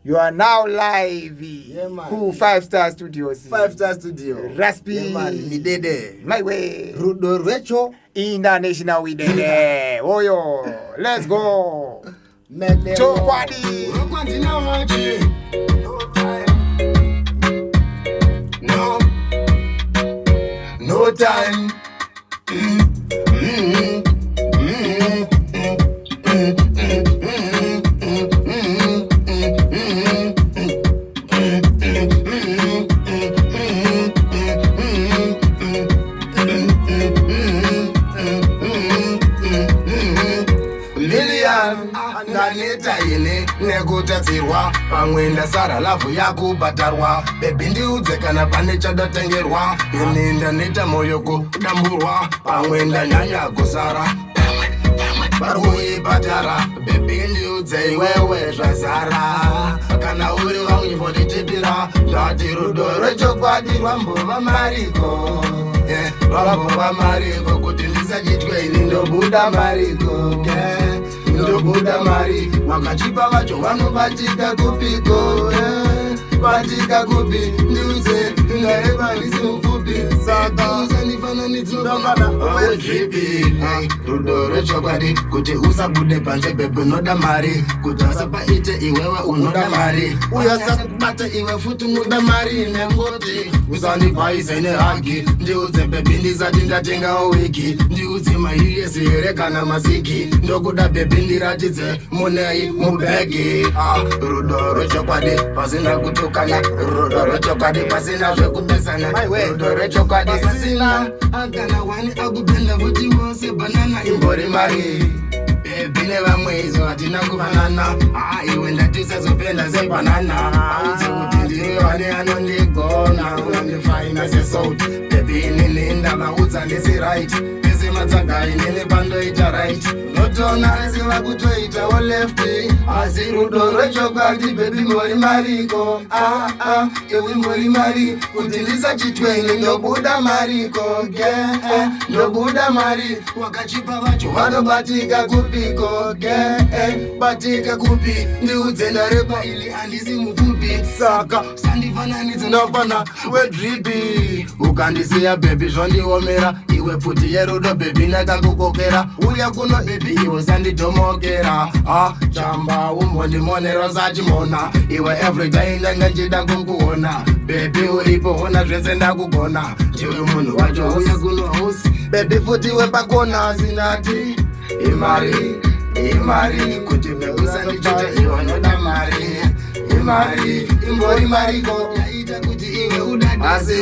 You are now live. Yeah, man. Who 5-star studios? 5-star studio. Ras P. Yeah, man. Midede. My way. Rudo Recho. International we did. Oh yo. Let's go. Chokwadi. No time. Ndaneta ine nekutatsirwa pamwe ndasara lavhu yakubatarwa bebi ndiudze kana pane chadatengerwa ini ndaneta moyo kudamburwa pamwe ndanyanya kusara paruibhatara bebi ndiudze iwewe zvazara kana uri vaunyivonditipira ndati rudo rwechokwadi rwambova mariko rwambova mariko kuti ndisachitwe ini ndobuda mariko ndobuda mari wakachipa vacho vanobatika kupiko batika kupi ndiuze ngarebarisi mupfupi saka usanifananidzindongana wedripi rudo rwechokwadi kuti usabude panze bebe unoda mari kuti asapaite iwewe unoda mari uyasakubata iwe futi unoda mari nengoti usandibhaise nehagi ndiudze bebi ndisati ndatengawo wiki ndiudze maiyesi here kana masiki ndokuda bebi ndiratidze munei mubhegi rudo rwechokwadi pasina kutukana rudo rwechokwadi pasina zvekupesana rudo rwechokwadi pasina agana wani akupenda futi wose banana imbori mari bebi nevamwe izo hatina kufanana iwe ndatisazopenda sebanana audze kuti ndiri wani anondigona unandifaina sesouti bebi inini ndavaudza ndisi right matsaga inene pandoita right notona resiva kutoitawo lefti asi rudo rwechokwadi bebi mori mariko iwi mori mari kuti ndisachitwe ini ndobuda mariko ndobuda mari wakachipa vacho vanobatika kupiko batika kupi ndiudze ndarepa ili handisi mupfupi saka sandifananidze nofana wedripi ukandisiya bebi zvondiomera iwe pfuti yerudo bebi ndakakukokera uya kuno bebi iwe sanditomokera chamba umbondimonero sachimona iwe everyday ndanga nchida kukuona bebi uripo ona zvese ndakugona ndiwe munhu wacho uya kuno hosi bebi futi wepakona sinati imari kuti bebi sandichite iwe unoda mari imari imbori mariko yaita kuti iwe udade asi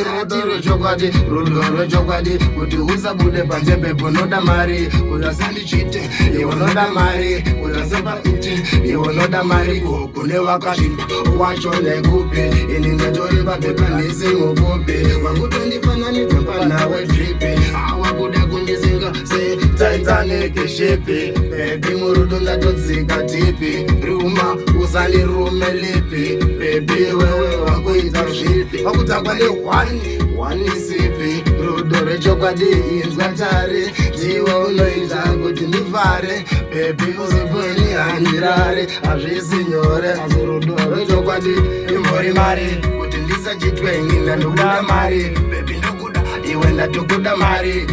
rudo rwechokwadi kuti usabude panze bebi unoda mari usasandichite iwe unoda mari usasapaite iwe unoda mari kune wakashinda wacho nekupi ini ndatori pabebi ndisi mufupi wakutondifananidza panawe dripi wakuda kundisinga setaitanike shipi bebi murudo ndatodzika tipi ruma usandirume lipi bebi wewe wakuita zvipi wakutakwa nehwani sipi rudo rwechokwadi inzwa tare ndiwe unoita kuti ndifare bebi uzipweni handirare hazvisi nyore asi rudo rwechokwadi imbori mari kuti ndisachitwe ini ndandobuda mari bebi ndokuda iwe ndatokuda mari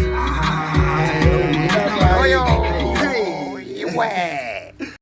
Oyo. Hey.